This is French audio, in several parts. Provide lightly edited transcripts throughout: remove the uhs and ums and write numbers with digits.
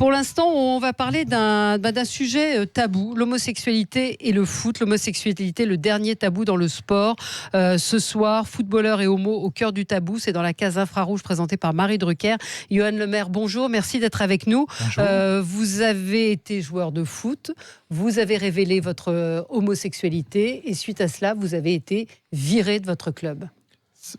Pour l'instant, on va parler d'un sujet tabou, l'homosexualité et le foot. L'homosexualité, le dernier tabou dans le sport. Ce soir, footballeurs et homo au cœur du tabou. C'est dans la case infrarouge présentée par Marie Drucker. Johan Lemaire, bonjour, merci d'être avec nous. Vous avez été joueur de foot, vous avez révélé votre homosexualité et suite à cela, vous avez été viré de votre club.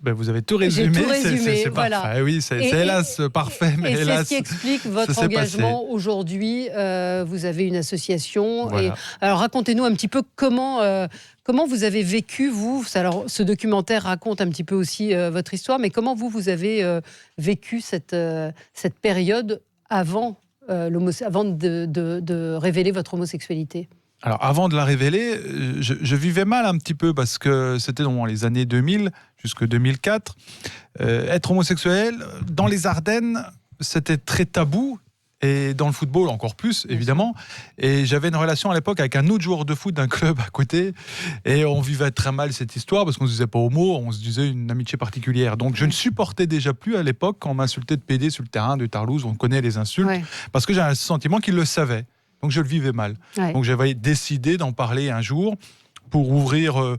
Ben vous avez tout résumé, c'est voilà. Parfait. Oui, c'est hélas parfait, mais hélas. C'est ce qui explique votre engagement aujourd'hui. Vous avez une association. Voilà. Et, alors racontez-nous un petit peu comment vous avez vécu, vous. Alors, ce documentaire raconte un petit peu aussi votre histoire, mais comment vous avez vécu cette période avant de révéler votre homosexualité ? Alors, avant de la révéler, je vivais mal un petit peu parce que c'était dans les années 2000 jusqu'à 2004. Être homosexuel, dans les Ardennes, c'était très tabou. Et dans le football, encore plus, évidemment. Et j'avais une relation à l'époque avec un autre joueur de foot d'un club à côté. Et on vivait très mal cette histoire parce qu'on ne se disait pas homo, on se disait une amitié particulière. Donc je ne supportais déjà plus à l'époque quand on m'insultait de PD sur le terrain de Tarlouse. On connaît les insultes. Ouais. Parce que j'avais un sentiment qu'il le savait. Donc je le vivais mal. Ouais. Donc j'avais décidé d'en parler un jour pour ouvrir,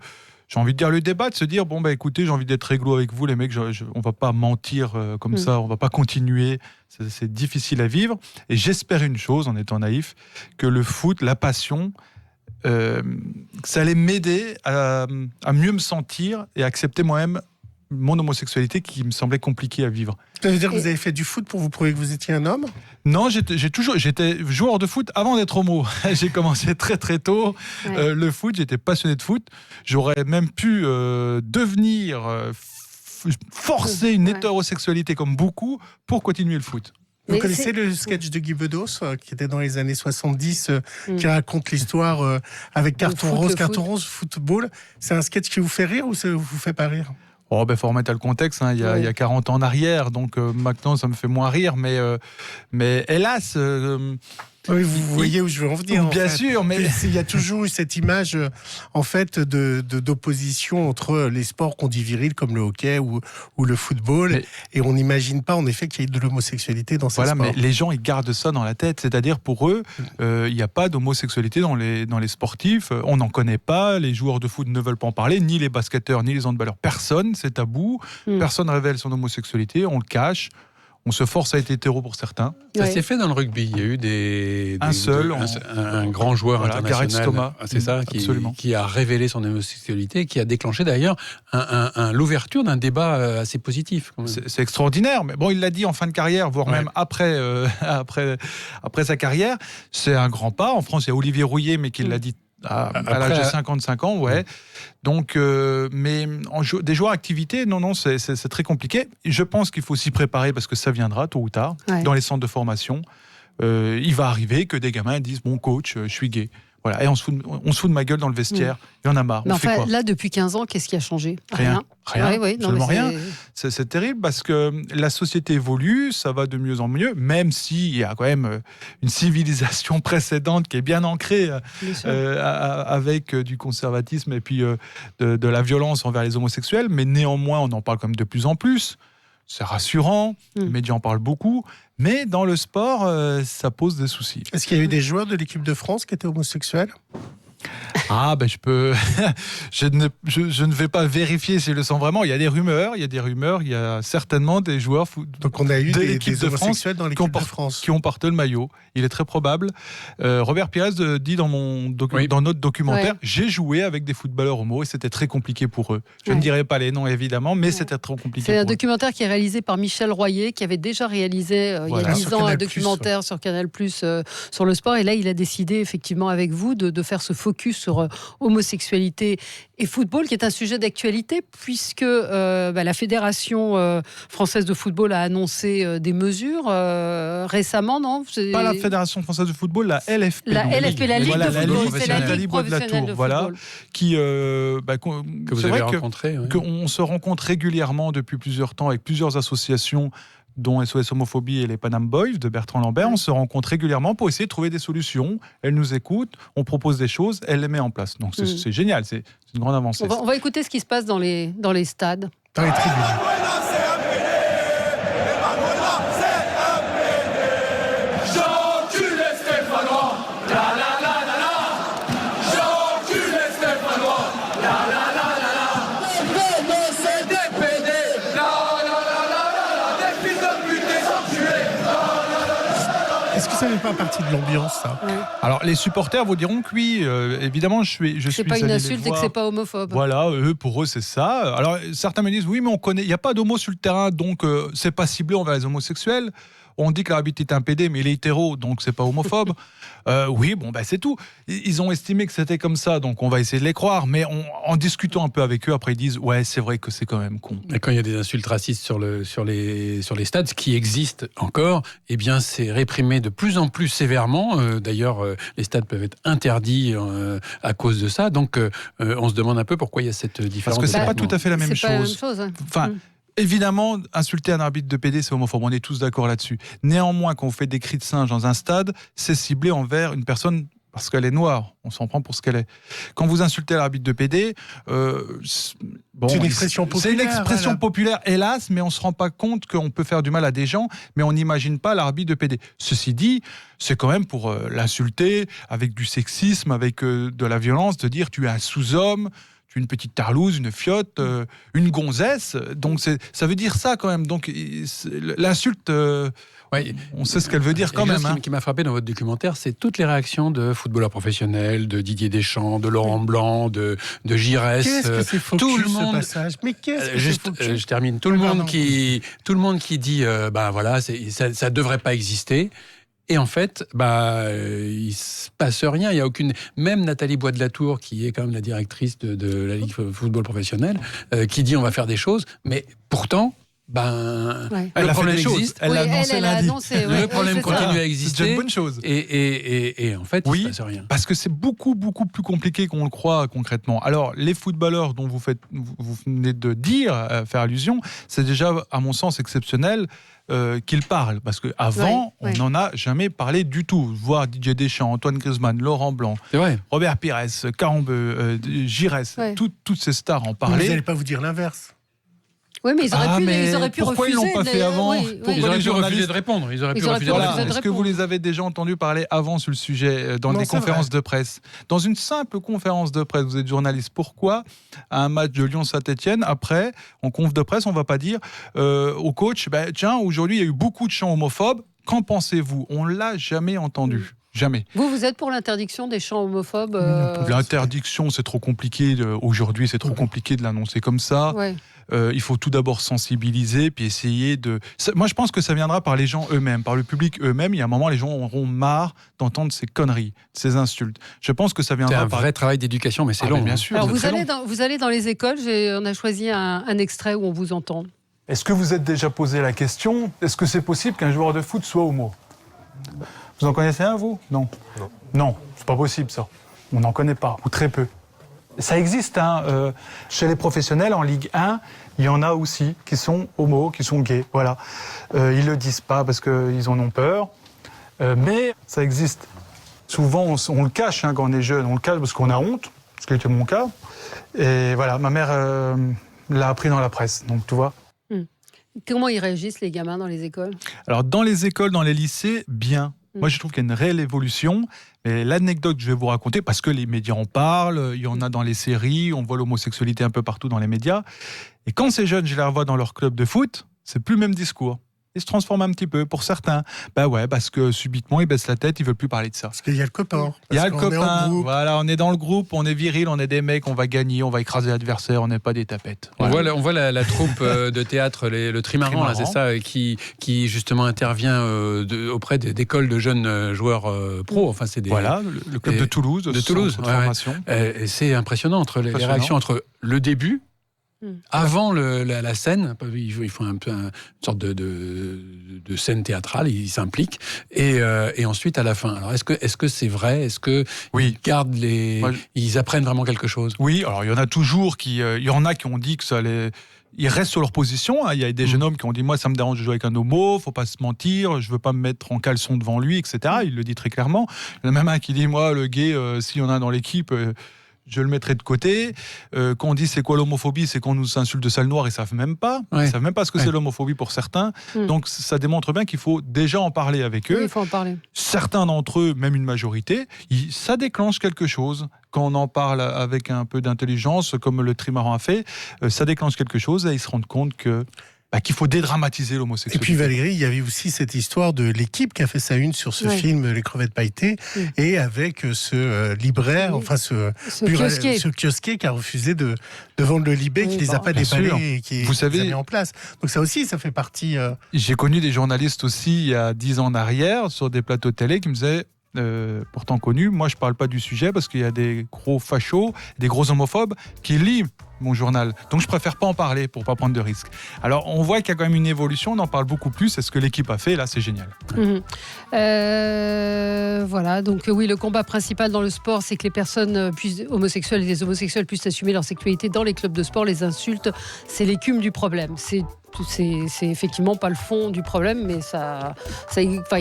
j'ai envie de dire le débat, de se dire bon bah écoutez, j'ai envie d'être réglo avec vous les mecs, on va pas mentir comme ça, on va pas continuer, c'est difficile à vivre. Et j'espère une chose, en étant naïf, que le foot, la passion, ça allait m'aider à mieux me sentir et à accepter moi-même mon homosexualité qui me semblait compliquée à vivre. Ça veut dire que vous avez fait du foot pour vous prouver que vous étiez un homme ? Non, j'étais joueur de foot avant d'être homo. J'ai commencé très très tôt le foot, j'étais passionné de foot. J'aurais même pu forcer une hétérosexualité comme beaucoup pour continuer le foot. Vous connaissez le sketch de Guy Bedos qui était dans les années 70, qui raconte l'histoire avec carton rose, football. C'est un sketch qui vous fait rire ou ça vous fait pas rire ? Oh, ben, faut remettre le contexte, hein. Il y a 40 ans en arrière, donc maintenant ça me fait moins rire, mais hélas... Oui, vous voyez où je veux en venir. Bien sûr, mais il y a toujours eu cette image, en fait, d'opposition entre les sports qu'on dit virils comme le hockey ou le football, et on n'imagine pas en effet qu'il y ait de l'homosexualité dans ces sports. Voilà, mais les gens ils gardent ça dans la tête, c'est-à-dire pour eux, il n'y a pas d'homosexualité dans les sportifs. On n'en connaît pas, les joueurs de foot ne veulent pas en parler, ni les basketteurs, ni les handballeurs. Personne, c'est tabou. Personne ne révèle son homosexualité, on le cache. On se force à être hétéro pour certains. Ça s'est fait dans le rugby. Il y a eu un grand joueur international, Gareth Thomas, c'est ça, qui a révélé son homosexualité, qui a déclenché d'ailleurs l'ouverture d'un débat assez positif. C'est extraordinaire. Mais bon, il l'a dit en fin de carrière, voire même après sa carrière. C'est un grand pas. En France, il y a Olivier Rouillet, mais qui l'a dit à l'âge de 55 ans, Donc, mais des joueurs activité, non, c'est très compliqué. Je pense qu'il faut s'y préparer parce que ça viendra tôt ou tard dans les centres de formation. Il va arriver que des gamins disent bon coach, je suis gay. Voilà, et on se fout de ma gueule dans le vestiaire. Il y en a marre. Mais enfin, là, depuis 15 ans, qu'est-ce qui a changé ? Rien. Absolument rien. C'est terrible parce que la société évolue, ça va de mieux en mieux, même s'il y a quand même une civilisation précédente qui est bien ancrée avec du conservatisme et puis de la violence envers les homosexuels. Mais néanmoins, on en parle quand même de plus en plus. C'est rassurant, les médias en parlent beaucoup, mais dans le sport, ça pose des soucis. Est-ce qu'il y a eu des joueurs de l'équipe de France qui étaient homosexuels ? Ah, ben je ne vais pas vérifier s'ils le sont vraiment. Il y a des rumeurs, il y a certainement des joueurs donc on a eu des homosexuels dans l'équipe de France qui ont porté le maillot. Il est très probable. Robert Pires dit dans notre documentaire, j'ai joué avec des footballeurs homo et c'était très compliqué pour eux. Je ne dirai pas les noms évidemment, mais c'était trop compliqué. C'est un documentaire qui est réalisé par Michel Royer, qui avait déjà réalisé il y a 10 ans un documentaire sur Canal+, sur le sport. Et là, il a décidé effectivement avec vous de faire ce focus sur homosexualité et football, qui est un sujet d'actualité, puisque la Fédération française de football a annoncé des mesures récemment, non ? Pas la Fédération française de football, la LFP. La LFP, la Ligue de football, c'est la Ligue professionnelle de football. Qui, que vous avez rencontré. Qu'on se rencontre régulièrement depuis plusieurs temps avec plusieurs associations, dont SOS Homophobie et les Panam Boys de Bertrand Lambert. On se rencontre régulièrement pour essayer de trouver des solutions. Elle nous écoute, on propose des choses, elle les met en place. Donc c'est génial, c'est une grande avancée. On va écouter ce qui se passe dans les stades. Dans les tribunes. Jean Est-ce que ça fait pas partie de l'ambiance, ça ? Ouais. Alors, les supporters vous diront que oui, évidemment, je suis C'est pas une allé les insulte et que voir. c'est pas homophobe. Voilà, pour eux, c'est ça. Alors, certains me disent, oui, mais il n'y a pas d'homo sur le terrain, donc c'est pas ciblé envers les homosexuels. On dit que l'arbitre est un PD, mais il est hétéro, donc c'est pas homophobe. Oui, bon, c'est tout. Ils ont estimé que c'était comme ça, donc on va essayer de les croire. Mais en discutant un peu avec eux, après ils disent, ouais, c'est vrai que c'est quand même con. Et quand il y a des insultes racistes sur les stades, ce qui existe encore, eh bien, c'est réprimé de plus en plus sévèrement. D'ailleurs, les stades peuvent être interdits à cause de ça. Donc, on se demande un peu pourquoi il y a cette différence. Parce que c'est de pas traitement. tout à fait la même C'est pas la même chose. chose. Hein. Enfin, évidemment, insulter un arbitre de PD, c'est homophobe. On est tous d'accord là-dessus. Néanmoins, quand on fait des cris de singe dans un stade, c'est ciblé envers une personne parce qu'elle est noire. On s'en prend pour ce qu'elle est. Quand vous insultez l'arbitre de PD, c'est une expression populaire. C'est une expression voilà. populaire, hélas, mais on ne se rend pas compte qu'on peut faire du mal à des gens, mais on n'imagine pas l'arbitre de PD. Ceci dit, c'est quand même pour l'insulter avec du sexisme, avec de la violence, de dire tu es un sous-homme, une petite tarlouse, une fiotte, une gonzesse. Donc ça veut dire ça quand même. Donc l'insulte, on sait ce qu'elle veut dire quand même. Ce qui m'a frappé dans votre documentaire, c'est toutes les réactions de footballeurs professionnels, de Didier Deschamps, de Laurent Blanc, de Giresse. Qu'est-ce que c'est focus, tout le ce monde. passage ? Mais qu'est-ce que c'est focus ? Je termine. Tout le monde qui dit, voilà, ça devrait pas exister. Et en fait, il se passe rien. Il y a aucune. Même Nathalie Bois de la Tour, qui est quand même la directrice de la Ligue football professionnel, qui dit on va faire des choses, mais pourtant. Le problème existe. Elle l'a annoncé. Le problème continue à exister. C'est une bonne chose. Et en fait, il ne se passe rien. Parce que c'est beaucoup, beaucoup plus compliqué qu'on le croit concrètement. Alors, les footballeurs dont vous venez de dire, faire allusion, c'est déjà, à mon sens, exceptionnel qu'ils parlent. Parce qu'avant, on n'en a jamais parlé du tout. Voir Didier Deschamps, Antoine Griezmann, Laurent Blanc, Robert Pires, Carambeu, Giresse, toutes ces stars en parlaient. Vous n'allez pas vous dire l'inverse. Oui, mais ils auraient pu pourquoi refuser. Pourquoi ils l'ont pas fait avant Ils auraient pu refuser de répondre. Est-ce que vous les avez déjà entendus parler avant sur le sujet, dans des conférences de presse ? Dans une simple conférence de presse, vous êtes journaliste, pourquoi à un match de Lyon-Saint-Etienne, après, en conf de presse, on ne va pas dire au coach, tiens, aujourd'hui, il y a eu beaucoup de chants homophobes, qu'en pensez-vous ? On ne l'a jamais entendu. Jamais. Vous êtes pour l'interdiction des chants homophobes L'interdiction, c'est trop compliqué. Aujourd'hui, c'est trop compliqué de l'annoncer comme ça. Ouais. Il faut tout d'abord sensibiliser, puis essayer de... Moi, je pense que ça viendra par les gens eux-mêmes, par le public eux-mêmes. Il y a un moment, les gens auront marre d'entendre ces conneries, ces insultes. Je pense que ça viendra par... C'est un vrai travail d'éducation, mais c'est long. Bien sûr. Alors, vous allez dans les écoles. On a choisi un extrait où on vous entend. Est-ce que vous êtes déjà posé la question, est-ce que c'est possible qu'un joueur de foot soit homo ? Vous en connaissez un, vous ? Non. Non, c'est pas possible, ça. On n'en connaît pas, ou très peu. Ça existe, chez les professionnels, en Ligue 1, il y en a aussi qui sont homos, qui sont gays, voilà. Ils le disent pas parce qu'ils en ont peur, mais ça existe. Souvent, on le cache quand on est jeune, on le cache parce qu'on a honte, ce qui était mon cas. Et voilà, ma mère l'a appris dans la presse, donc tu vois. Comment ils réagissent, les gamins, dans les écoles ? Alors, dans les écoles, dans les lycées, bien. Moi, je trouve qu'il y a une réelle évolution. Mais l'anecdote que je vais vous raconter, parce que les médias en parlent, il y en a dans les séries, on voit l'homosexualité un peu partout dans les médias. Et quand ces jeunes, je les revois dans leur club de foot, c'est plus le même discours. Ils se transforment un petit peu pour certains. Parce que subitement, ils baissent la tête, ils veulent plus parler de ça. Parce qu'il y a le copain. Il y a le copain. Voilà, on est dans le groupe, on est viril, on est des mecs, on va gagner, on va écraser l'adversaire, on n'est pas des tapettes. Voilà. On voit la troupe de théâtre, le Trimaran, là, c'est ça, qui justement intervient auprès d'écoles de jeunes joueurs pros. Enfin, c'est le club de Toulouse. De Toulouse, formation. Et c'est impressionnant entre les réactions entre le début. Avant la scène, ils font un peu une sorte de scène théâtrale, ils s'impliquent, et ensuite à la fin. Alors est-ce que c'est vrai ? Est-ce que ils gardent ils apprennent vraiment quelque chose ? Oui, alors il y en a toujours il y en a qui ont dit que ça allait. Ils restent sur leur position. Il y a des jeunes hommes qui ont dit moi ça me dérange de jouer avec un homo, faut pas se mentir, je veux pas me mettre en caleçon devant lui, etc. Il le dit très clairement. Il y en a même un qui dit moi le gay, s'il y en a dans l'équipe. Je le mettrai de côté. Quand on dit c'est quoi l'homophobie, c'est qu'on nous insulte de sale noir, ils savent même pas. Ils savent même pas ce que c'est l'homophobie pour certains. Donc ça démontre bien qu'il faut déjà en parler avec eux. Oui, il faut en parler. Certains d'entre eux, même une majorité, ça déclenche quelque chose. Quand on en parle avec un peu d'intelligence, comme le Trimaran a fait, ça déclenche quelque chose et ils se rendent compte que qu'il faut dédramatiser Et l'homosexualité. puis Valérie, il y avait aussi cette histoire de l'équipe qui a fait sa une sur ce film Les crevettes pailletées, et avec ce libraire, enfin ce kiosquier qui a refusé de vendre le Libé, qui les a pas déballés et qui Vous savez, les a mis en place. Donc ça aussi, ça fait partie... J'ai connu des journalistes aussi il y a 10 ans en arrière sur des plateaux de télé qui me disaient pourtant connus, moi je parle pas du sujet parce qu'il y a des gros fachos, des gros homophobes qui lisent mon journal. Donc je préfère pas en parler pour pas prendre de risques. Alors on voit qu'il y a quand même une évolution, on en parle beaucoup plus, c'est ce que l'équipe a fait, là c'est génial. Voilà, donc oui, le combat principal dans le sport, c'est que les personnes homosexuelles et les homosexuels puissent assumer leur sexualité dans les clubs de sport. Les insultes, c'est l'écume du problème. C'est effectivement pas le fond du problème, mais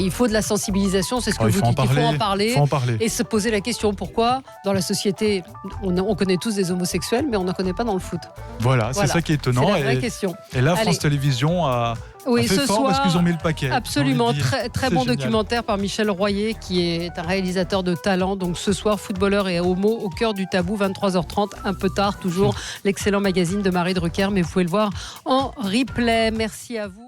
il faut de la sensibilisation, c'est ce que vous dites. Il faut en parler et se poser la question pourquoi dans la société on connaît tous des homosexuels, mais on n'en connaît pas dans le foot. Voilà, c'est ça qui est étonnant. C'est la vraie question. Et là, France Télévisions a fait ce fort soir, parce qu'ils ont mis le paquet. Absolument, très bon génial. documentaire par Michel Royer, qui est un réalisateur de talent. Donc ce soir, footballeur et homo au cœur du tabou, 23h30, un peu tard, toujours l'excellent magazine de Marie Drucker, mais vous pouvez le voir en replay. Merci à vous.